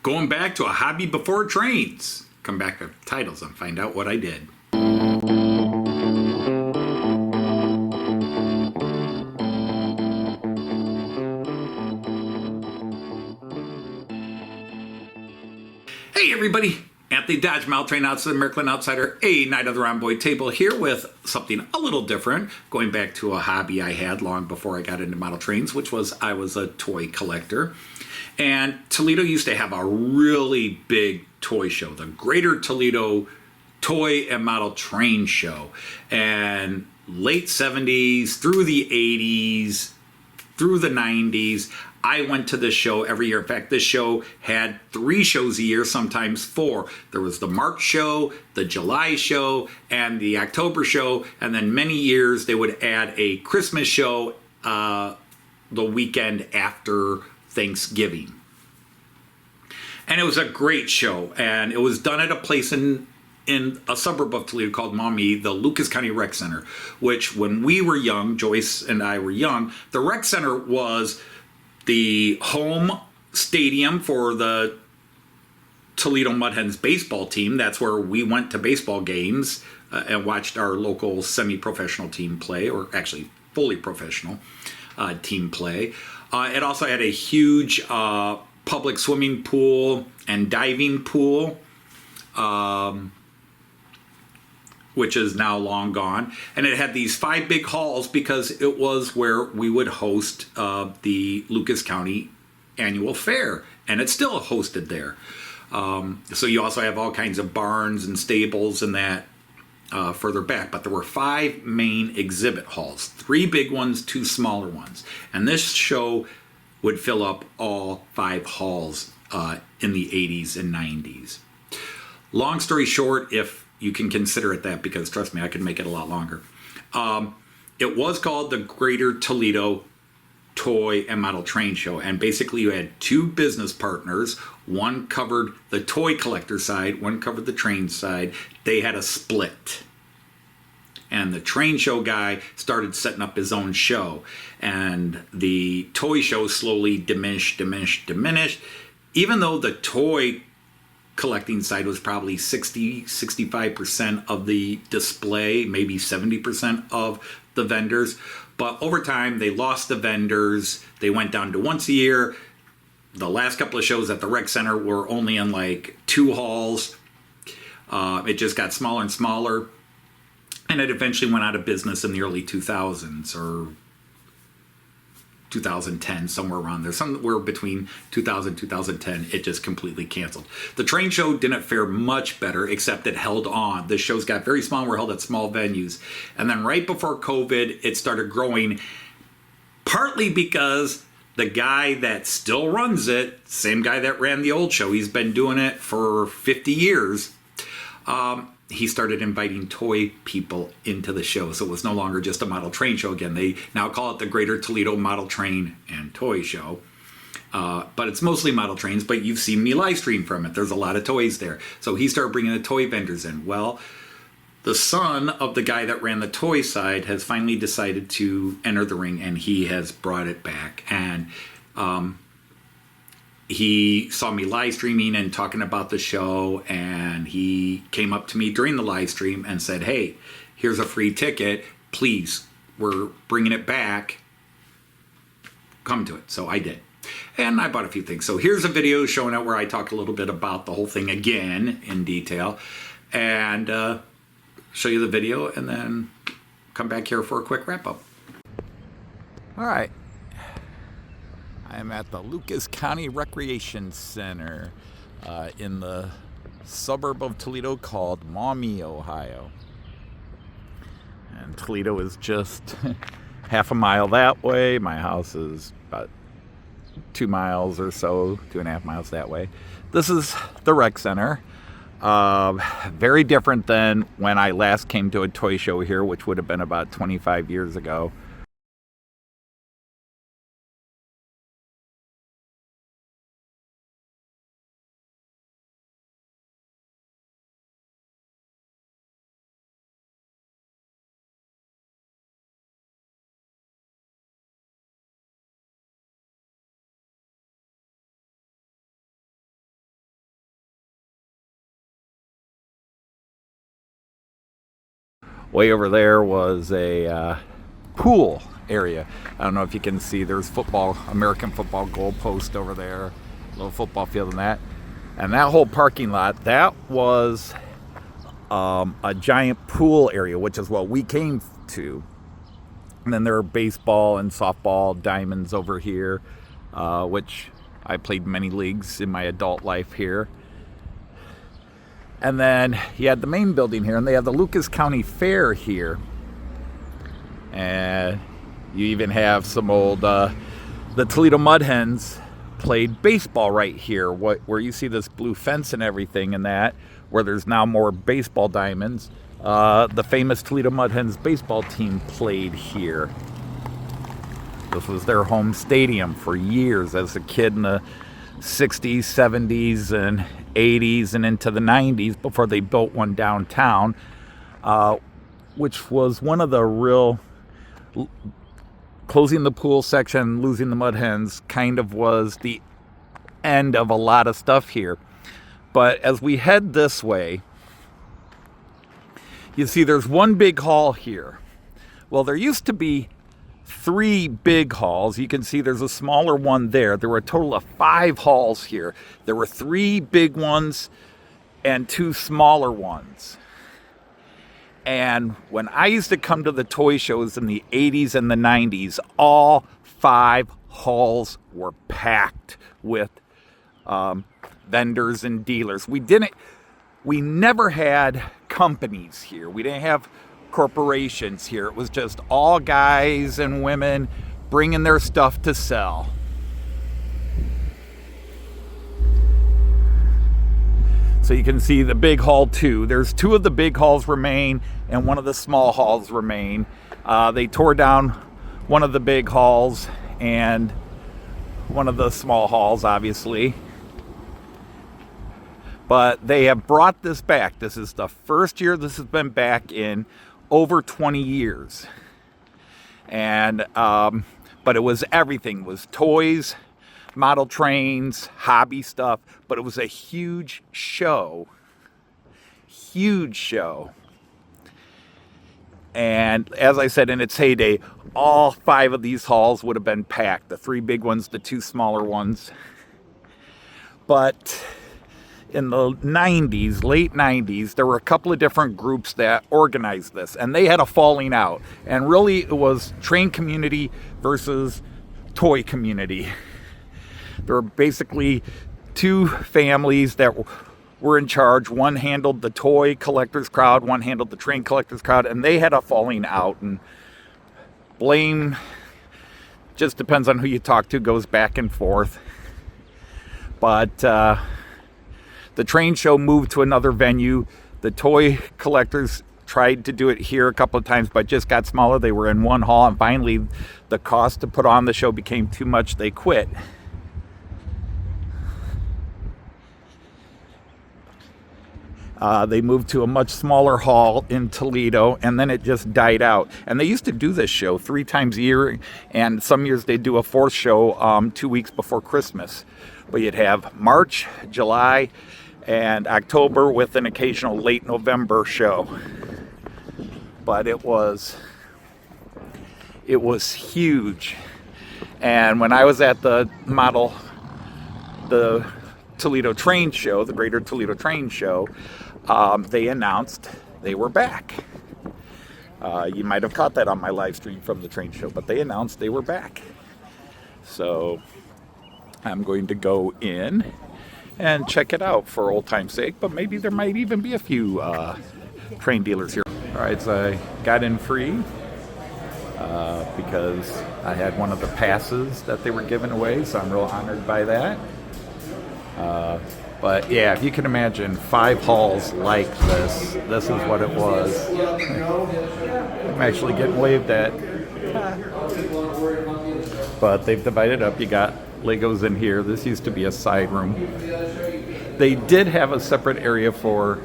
Going back to a hobby before trains. Come back to titles and find out what I did. Hey everybody, Anthony Dodge, Model Train Outsider, American Outsider, a Night of the Round Boy table here with something a little different, going back to a hobby I had long before I got into model trains, which was I was a toy collector. And Toledo used to have a really big toy show, the Greater Toledo Toy and Model Train Show. And late 70s, through the 80s, through the 90s, I went to this show every year. In fact, this show had 3 shows a year, sometimes 4. There was the March show, the July show, and the October show. And then many years they would add a Christmas show the weekend after Thanksgiving. And it was a great show. And it was done at a place in a suburb of Toledo called Maumee, the Lucas County Rec Center, which when we were young, Joyce and I were young, the rec center was the home stadium for the Toledo Mud Hens baseball team. That's where we went to baseball games and watched our local semi-professional team play, or actually fully professional team play. It also had a huge public swimming pool and diving pool, which is now long gone. And it had these 5 big halls because it was where we would host the Lucas County Annual Fair. And it's still hosted there. So you also have all kinds of barns and stables and that further back. But there were 5 main exhibit halls, 3 big ones, 2 smaller ones. And this show would fill up all 5 halls in the 80s and 90s. Long story short, if you can consider it that, because trust me, I could make it a lot longer. It was called the Greater Toledo Toy and Model Train Show. And basically you had 2 business partners. One covered the toy collector side, one covered the train side. They had a split. And the train show guy started setting up his own show. And the toy show slowly diminished. Even though the toy collecting side was probably 65% of the display, maybe 70% of the vendors. But over time, they lost the vendors. They went down to once a year. The last couple of shows at the rec center were only in like 2 halls. It just got smaller and smaller. And it eventually went out of business in the early 2000s or 2010, somewhere around there. Somewhere between 2000 and 2010, it just completely canceled. The train show didn't fare much better, except it held on. The shows got very small, were held at small venues. And then right before COVID, it started growing, partly because the guy that still runs it, same guy that ran the old show, he's been doing it for 50 years, he started inviting toy people into the show. So it was no longer just a model train show again. They now call it the Greater Toledo Model Train and Toy Show. But it's mostly model trains, but you've seen me live stream from it. There's a lot of toys there. So he started bringing the toy vendors in. Well, the son of the guy that ran the toy side has finally decided to enter the ring, and he has brought it back. And he saw me live streaming and talking about the show, and he came up to me during the live stream and said, "Hey, here's a free ticket. Please, we're bringing it back. Come to it." So I did. And I bought a few things. So here's a video showing out where I talk a little bit about the whole thing again in detail, and show you the video, and then come back here for a quick wrap up. All right. I'm at the Lucas County Recreation Center in the suburb of Toledo called Maumee, Ohio. And Toledo is just half a mile that way. My house is about 2 miles or so, 2.5 miles that way. This is the rec center. Very different than when I last came to a toy show here, which would have been about 25 years ago. Way over there was a pool area. I don't know if you can see, there's football, American football goalpost over there, little football field and that. And that whole parking lot, that was a giant pool area, which is what we came to. And then there are baseball and softball diamonds over here, which I played many leagues in my adult life here. And then you had the main building here, and they have the Lucas County Fair here. And you even have some old, the Toledo Mud Hens played baseball right here, where you see this blue fence and everything and that, where there's now more baseball diamonds. The famous Toledo Mud Hens baseball team played here. This was their home stadium for years as a kid in the 60s, 70s, and 80s, and into the 90s before they built one downtown, which was one of the real... Closing the pool section, losing the Mud Hens kind of was the end of a lot of stuff here. But as we head this way, you see there's one big hall here. Well, there used to be 3 big halls. You can see there's a smaller one there. There were a total of 5 halls here. There were 3 big ones and 2 smaller ones. And when I used to come to the toy shows in the 80s and the 90s, all 5 halls were packed with vendors and dealers. We never had companies here. We didn't have corporations here. It was just all guys and women bringing their stuff to sell. So you can see the big hall too. There's 2 of the big halls remain and 1 of the small halls remain. They tore down one of the big halls and one of the small halls, obviously. But they have brought this back. This is the first year this has been back in over 20 years. And but it was everything. It was toys, model trains, hobby stuff, but it was a huge show. And as I said, in its heyday, all 5 of these halls would have been packed. The 3 big ones, the 2 smaller ones. But in the 90s, late 90s, there were a couple of different groups that organized this, and they had a falling out. And really, it was train community versus toy community. There were basically 2 families that were in charge. One handled the toy collectors crowd, one handled the train collectors crowd, and they had a falling out. And blame just depends on who you talk to, goes back and forth. But the train show moved to another venue. The toy collectors tried to do it here a couple of times, but just got smaller. They were in one hall, and finally the cost to put on the show became too much. They quit. They moved to a much smaller hall in Toledo, and then it just died out. And they used to do this show 3 times a year, and some years they do a 4th show 2 weeks before Christmas. But you'd have March, July, and October with an occasional late November show. But it was huge. And when I was at the Toledo Train Show, the Greater Toledo Train Show, they announced they were back. You might have caught that on my live stream from the train show, but they announced they were back. So I'm going to go in and check it out for old time's sake, but maybe there might even be a few train dealers here. All right, so I got in free because I had one of the passes that they were giving away, so I'm real honored by that. But yeah, if you can imagine 5 halls like this is what it was. I'm actually getting waved at. But they've divided up. You got Legos in here. This used to be a side room. They did have a separate area for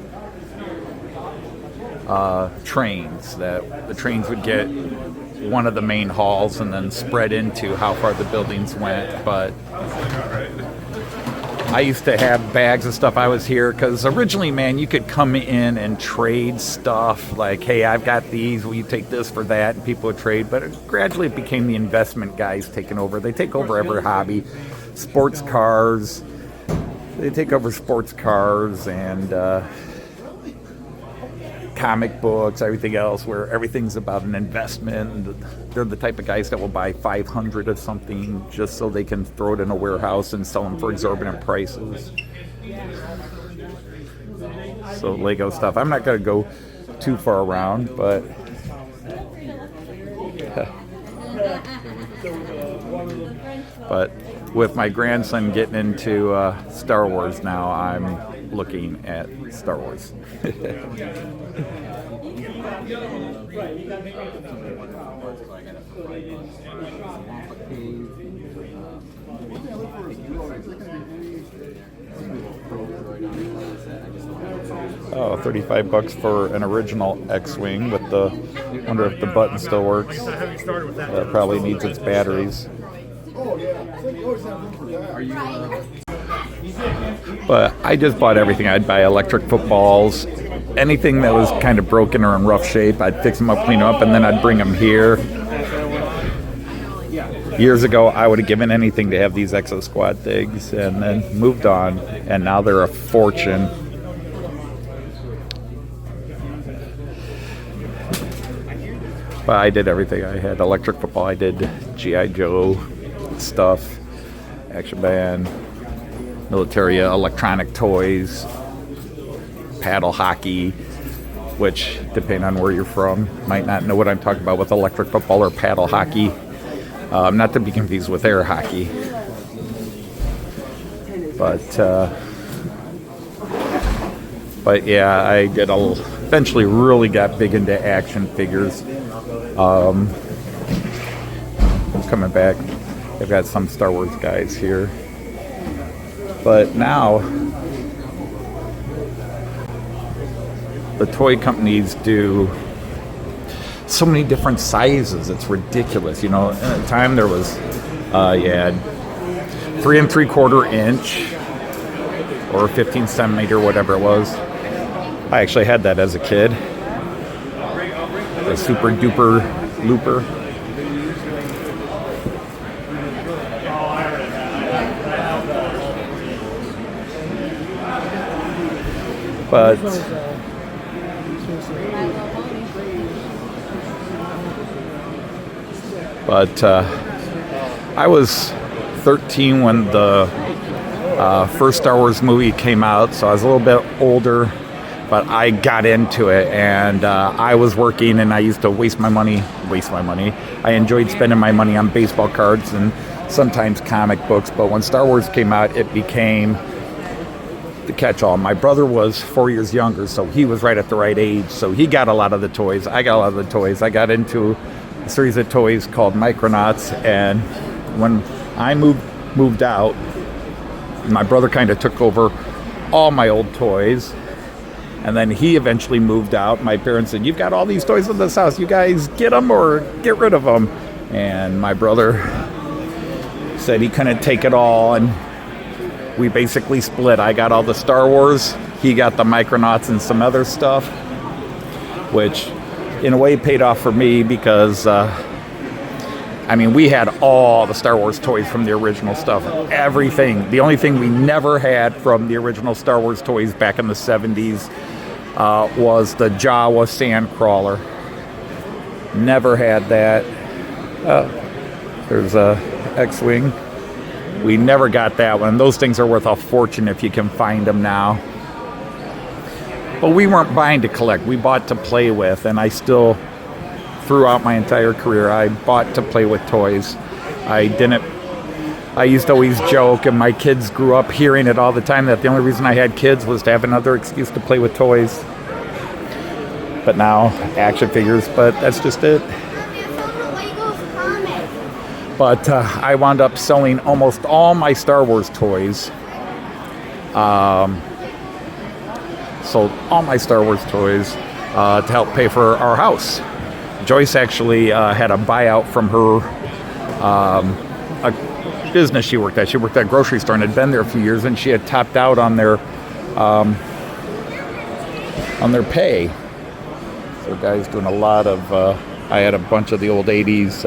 trains, that the trains would get one of the main halls and then spread into how far the buildings went. But I used to have bags of stuff. I was here because originally, man, you could come in and trade stuff like, hey, I've got these, will you take this for that? And people would trade, but gradually it became the investment guys taking over. They take over every hobby. Sports cars, they take over sports cars and comic books, everything else, where everything's about an investment. And they're the type of guys that will buy 500 of something just so they can throw it in a warehouse and sell them for exorbitant prices. So Lego stuff. I'm not going to go too far around, but but with my grandson getting into Star Wars now, I'm looking at Star Wars. Oh, $35 for an original X-Wing with the, wonder if the button still works. Probably needs its batteries. But I just bought everything. I'd buy electric footballs, anything that was kind of broken or in rough shape, I'd fix them up, clean them up, and then I'd bring them here. Years ago, I would have given anything to have these Exo Squad things, and then moved on, and now they're a fortune. But I did everything. I had electric football, I did G.I. Joe stuff, Action Band, military electronic toys, paddle hockey, which, depending on where you're from, might not know what I'm talking about with electric football or paddle hockey. Not to be confused with air hockey. But yeah, I did eventually really got big into action figures. Coming back, I've got some Star Wars guys here. But now, the toy companies do so many different sizes. It's ridiculous. You know, at the time there was, you had 3 3/4 inch or 15 centimeter, whatever it was. I actually had that as a kid. The super duper looper. But I was 13 when the first Star Wars movie came out, so I was a little bit older, but I got into it, and I was working, and I used to waste my money. I enjoyed spending my money on baseball cards and sometimes comic books, but when Star Wars came out, it became the catch-all. My brother was 4 years younger, so he was right at the right age, so he got a lot of the toys. I got a lot of the toys. I got into a series of toys called Micronauts, and when I moved out, my brother kind of took over all my old toys, and then he eventually moved out. My parents said, "You've got all these toys in this house, you guys get them or get rid of them." And my brother said he couldn't take it all, and we basically split. I got all the Star Wars, he got the Micronauts and some other stuff, which in a way paid off for me because we had all the Star Wars toys from the original stuff, everything. The only thing we never had from the original Star Wars toys back in the 70s was the Jawa Sandcrawler. Never had that. There's a X-Wing. We never got that one. Those things are worth a fortune if you can find them now. But we weren't buying to collect. We bought to play with, and I still, throughout my entire career, I bought to play with toys. I used to always joke, and my kids grew up hearing it all the time, that the only reason I had kids was to have another excuse to play with toys. But now, action figures, but that's just it. But I wound up selling almost all my Star Wars toys. Sold all my Star Wars toys to help pay for our house. Joyce actually had a buyout from her business she worked at. She worked at a grocery store and had been there a few years, and she had topped out on their pay. So guys doing a lot of, I had a bunch of the old 80s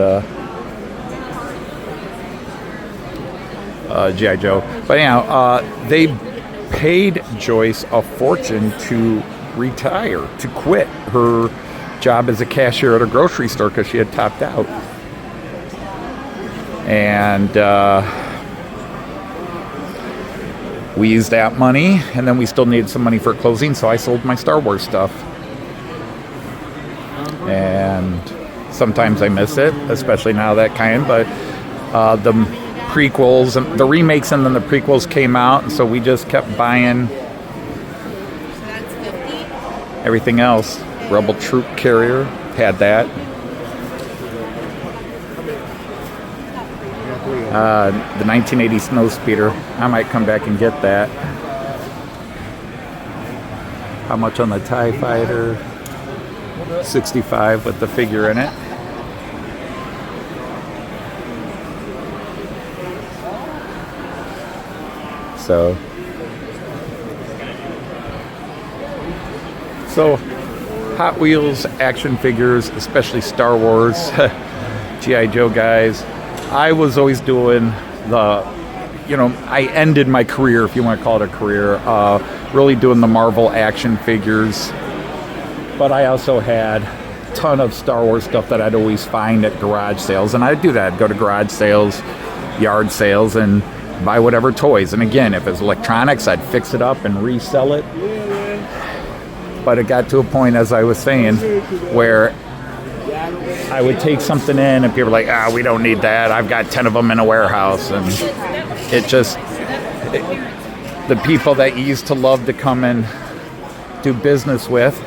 G.I. Joe. But anyhow, they paid Joyce a fortune to retire, to quit her job as a cashier at a grocery store because she had topped out. And we used that money, and then we still needed some money for closing, so I sold my Star Wars stuff. And sometimes I miss it, especially now that kind, but the prequels and the remakes and then the prequels came out, and so we just kept buying everything else. Rebel Troop Carrier, had that. The 1980 Snowspeeder, I might come back and get that. How much on the TIE Fighter? $65 with the figure in it. So Hot Wheels action figures, especially Star Wars, G.I. Joe guys. I was always doing I ended my career, if you want to call it a career, really doing the Marvel action figures. But I also had a ton of Star Wars stuff that I'd always find at garage sales. And I'd do that. I'd go to garage sales, yard sales, and buy whatever toys. And again, if it's electronics, I'd fix it up and resell it. But it got to a point, as I was saying, where I would take something in and people were like, we don't need that. I've got 10 of them in a warehouse. And the people that you used to love to come and do business with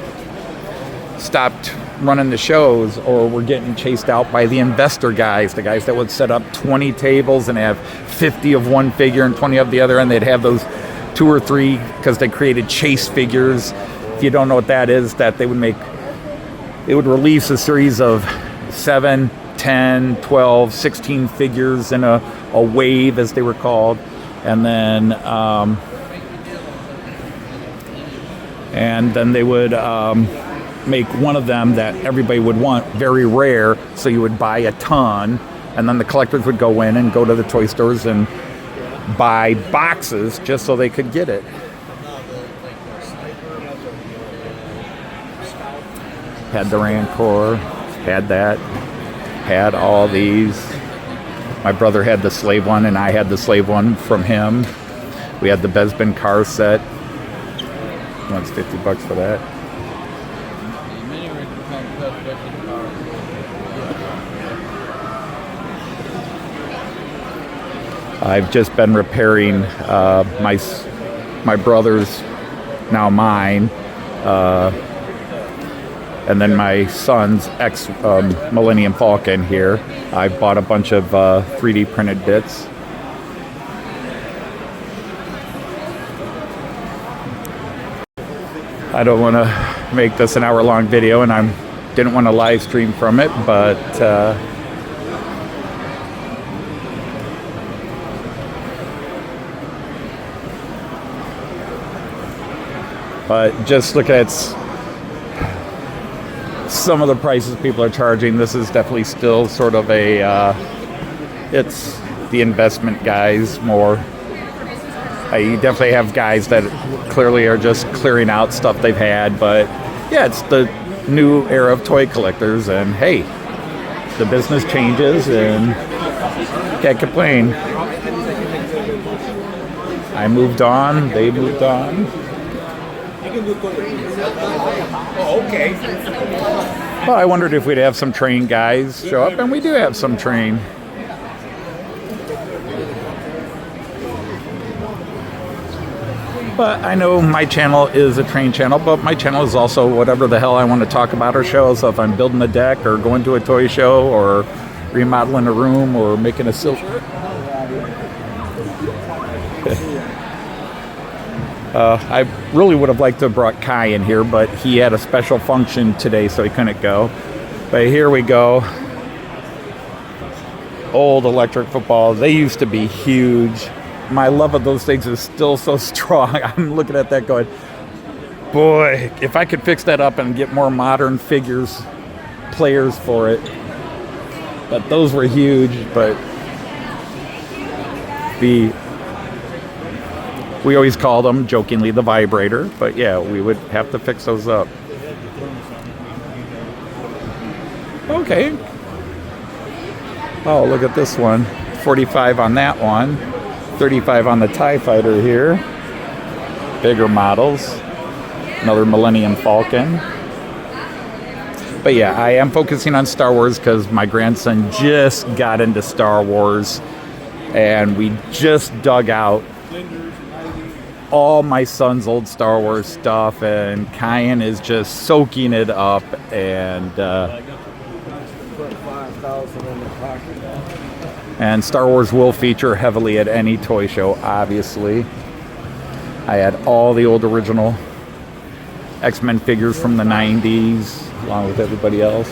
stopped running the shows, or were getting chased out by the investor guys, the guys that would set up 20 tables and have 50 of one figure and 20 of the other, and they'd have those 2 or 3 because they created chase figures. If you don't know what that is, that they would release a series of 7, 10, 12, 16 figures in a wave, as they were called, and then they would make one of them that everybody would want, very rare, so you would buy a ton, and then the collectors would go in and go to the toy stores and buy boxes just so they could get it. Had the Rancor, had that, had all these. My brother had the slave one, and I had the slave one from him. We had the Bespin car set. One's $50 for that. I've just been repairing my brother's, now mine, and then my son's Millennium Falcon here. I bought a bunch of 3D printed bits. I don't want to make this an hour-long video, and I didn't want to live stream from it, but just look at some of the prices people are charging. This is definitely still sort of it's the investment guys more. You definitely have guys that clearly are just clearing out stuff they've had, but yeah, it's the new era of toy collectors, and hey, the business changes and can't complain. I moved on, they moved on. Oh, okay. Well, I wondered if we'd have some train guys show up, and we do have some train. But I know my channel is a train channel, but my channel is also whatever the hell I want to talk about or show. So if I'm building a deck or going to a toy show or remodeling a room or making a silk. I really would have liked to have brought Kai in here, but he had a special function today, so he couldn't go. But here we go. old electric footballs. They used to be huge. My love of those things is still so strong. I'm looking at that going, boy, if I could fix that up and get more modern figures, players for it. But those were huge, but we always called them jokingly the vibrator, but yeah, we would have to fix those up. Okay. Oh, look at this one. 45 on that one. 35 on the TIE Fighter here. Bigger models. Another Millennium Falcon. But yeah, I am focusing on Star Wars because my grandson just got into Star Wars. And we just dug out all my son's old Star Wars stuff. And Kyan is just soaking it up. And Star Wars will feature heavily at any toy show, obviously. I had all the old original X-Men figures from the 90s, along with everybody else.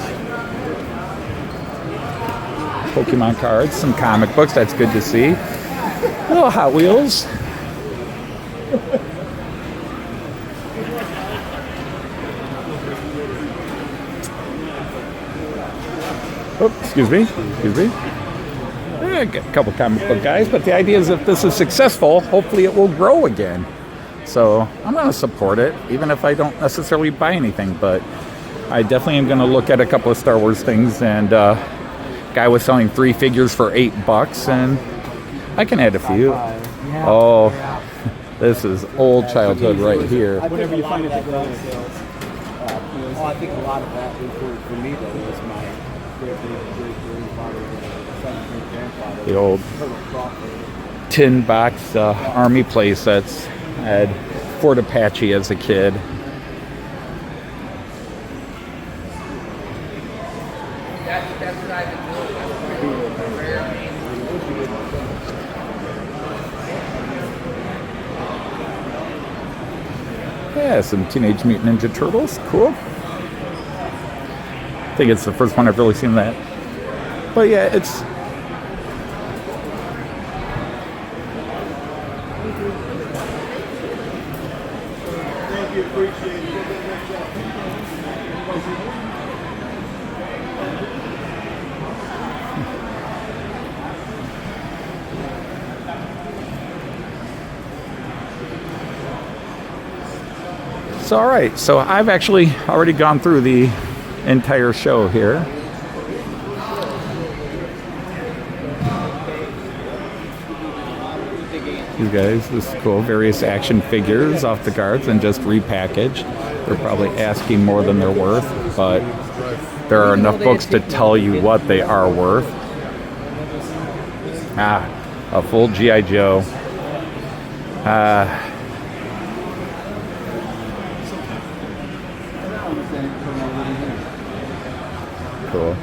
Pokemon cards, some comic books, that's good to see. Little Hot Wheels. Oh, excuse me. Got a couple comic book guys, but the idea is if this is successful, hopefully it will grow again. So I'm going to support it, even if I don't necessarily buy anything. But I definitely am going to look at a couple of Star Wars things. And guy was selling 3 figures for $8, and I can add a few. Oh, this is old childhood right here. Whatever you find at the garage sales. I think a lot of that for me though was my great-grandfather, great-grandfather. The old tin box army play sets. I had Fort Apache as a kid. Yeah, some Teenage Mutant Ninja Turtles. Cool. I think it's the first one I've really seen that. But yeah, it's... So, all right, so I've actually already gone through the entire show here. These guys, this is cool. Various action figures off the guards and just repackaged. They're probably asking more than they're worth, but there are enough books to tell you what they are worth. A full G.I. Joe. Cool.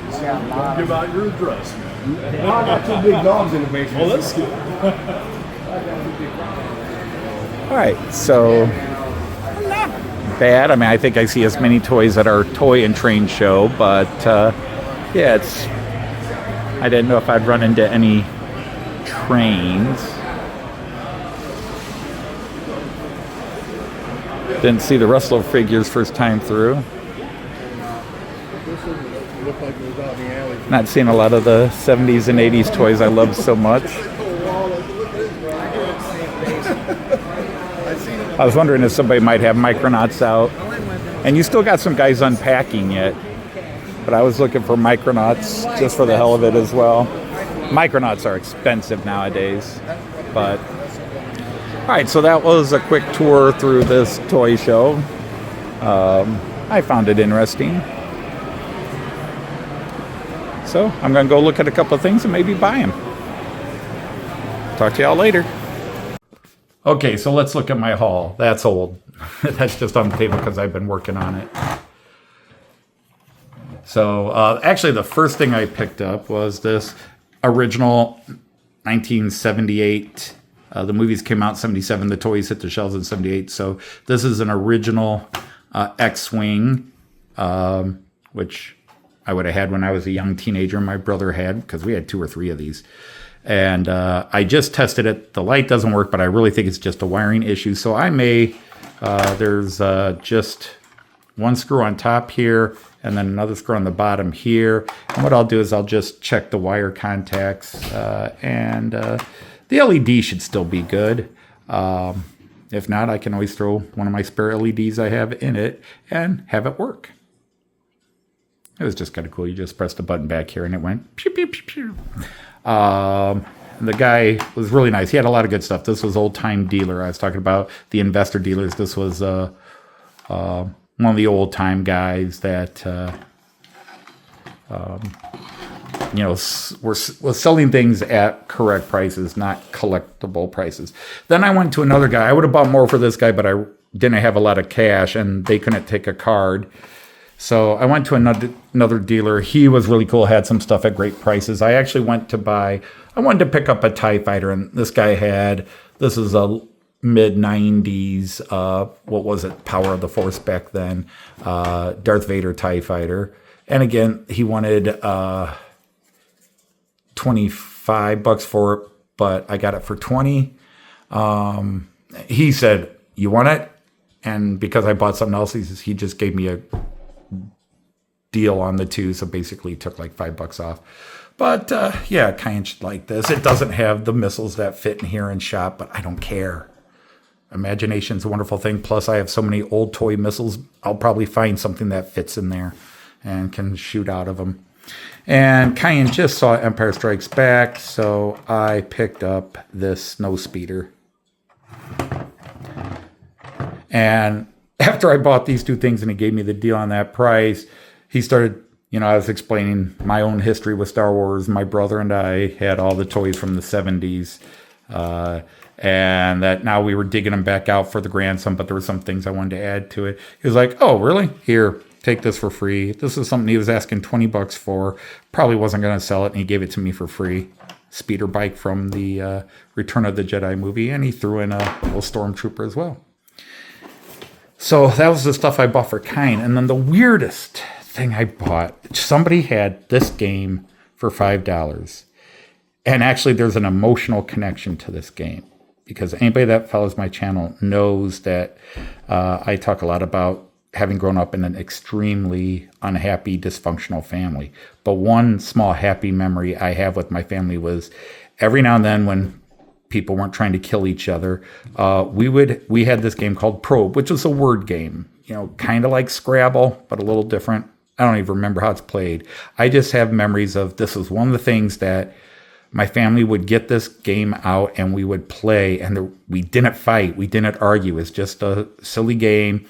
Give out your address, man. I got 2 big dogs in the basement. Well, that's good. All right, so not bad. I mean, I think I see as many toys at our toy and train show, but yeah, it's. I didn't know if I'd run into any trains. Didn't see the Russell figures first time through. Not seeing a lot of the 70s and 80s toys I loved so much. I was wondering if somebody might have Micronauts out. And you still got some guys unpacking yet. But I was looking for Micronauts just for the hell of it as well. Micronauts are expensive nowadays. But, all right, so that was a quick tour through this toy show. I found it interesting. So I'm going to go look at a couple of things and maybe buy them. Talk to y'all later. Okay, so let's look at my haul. That's old. That's just on the table because I've been working on it. So actually the first thing I picked up was this original 1978. The movies came out in 77. The toys hit the shelves in 78. So this is an original X-Wing, which I would have had when I was a young teenager. My brother had, because we had 2 or 3 of these. And I just tested it. The light doesn't work, but I really think it's just a wiring issue. So I may, there's just one screw on top here and then another screw on the bottom here. And what I'll do is I'll just check the wire contacts and the LED should still be good. If not, I can always throw one of my spare LEDs I have in it and have it work. It was just kind of cool. You just pressed the button back here and it went pew, pew, pew, pew. The guy was really nice. He had a lot of good stuff. This was Old Time Dealer. I was talking about the investor dealers. This was one of the old time guys that was selling things at correct prices, not collectible prices. Then I went to another guy. I would have bought more for this guy, but I didn't have a lot of cash and they couldn't take a card. So I went to another dealer. He was really cool, had some stuff at great prices. I actually wanted to pick up a TIE fighter, and this guy this is a mid-90s, what was it, Power of the Force back then, Darth Vader TIE fighter. And again, he wanted $25 for it, but I got it for 20. He said, "You want it?" And because I bought something else, he just gave me a deal on the 2, so basically took like $5 off. But yeah, kind of like this. It doesn't have the missiles that fit in here and shop, but I don't care. Imagination's a wonderful thing. Plus, I have so many old toy missiles, I'll probably find something that fits in there and can shoot out of them. And Cayenne just saw Empire Strikes Back, so I picked up this snow speeder. And after I bought these 2 things and he gave me the deal on that price, he started, I was explaining my own history with Star Wars. My brother and I had all the toys from the 70s. And that now we were digging them back out for the grandson, but there were some things I wanted to add to it. He was like, "Oh, really? Here, take this for free." This is something he was asking $20 for. Probably wasn't going to sell it, and he gave it to me for free. Speeder bike from the Return of the Jedi movie, and he threw in a little stormtrooper as well. So that was the stuff I bought for Kine. And then the weirdest thing I bought, somebody had this game for $5. And actually, there's an emotional connection to this game, because anybody that follows my channel knows that I talk a lot about having grown up in an extremely unhappy, dysfunctional family. But one small happy memory I have with my family was every now and then when people weren't trying to kill each other, we had this game called Probe, which was a word game, kind of like Scrabble, but a little different. I don't even remember how it's played. I just have memories of this was one of the things that my family would get this game out and we would play, and we didn't fight. We didn't argue. It's just a silly game.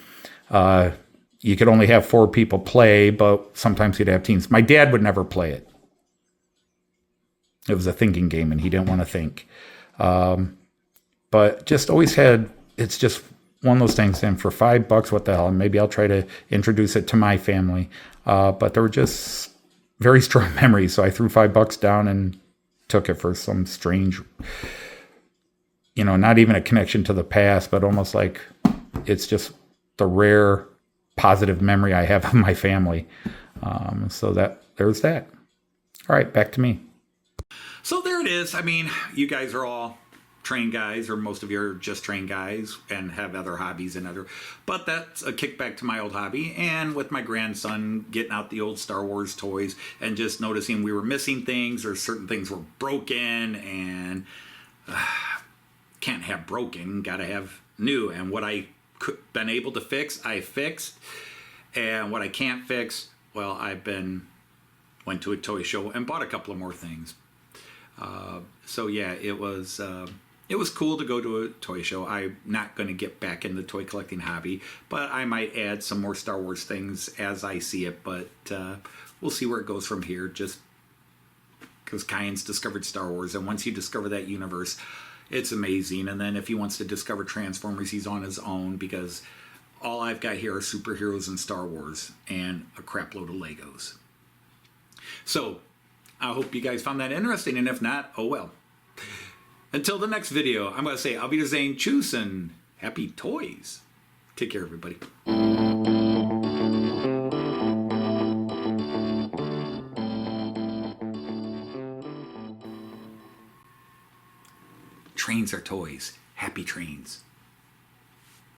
You could only have 4 people play, but sometimes you'd have teams. My dad would never play it. It was a thinking game and he didn't want to think. But just always it's just one of those things. And for $5, what the hell? Maybe I'll try to introduce it to my family. But there were just very strong memories. So I threw $5 down and took it for some strange, not even a connection to the past, but almost like it's just the rare positive memory I have of my family. So there's that. All right, back to me. So there it is. I mean, you guys are all trained guys, or most of you are just trained guys and have other hobbies but that's a kickback to my old hobby. And with my grandson getting out the old Star Wars toys and just noticing we were missing things, or certain things were broken, and can't have broken, gotta have new. And what I been able to fix, I fixed. And what I can't fix, well, went to a toy show and bought a couple of more things. So yeah, it was cool to go to a toy show. I'm not going to get back in the toy collecting hobby, but I might add some more Star Wars things as I see it. But we'll see where it goes from here, just because Cayenne's discovered Star Wars. And once you discover that universe, it's amazing. And then if he wants to discover Transformers, he's on his own, because all I've got here are superheroes and Star Wars and a crap load of Legos. So I hope you guys found that interesting, and if not, oh well. Until the next video, I'm going to say Auf Wiedersehen, tschüss, and happy toys. Take care, everybody. trains are toys. Happy trains.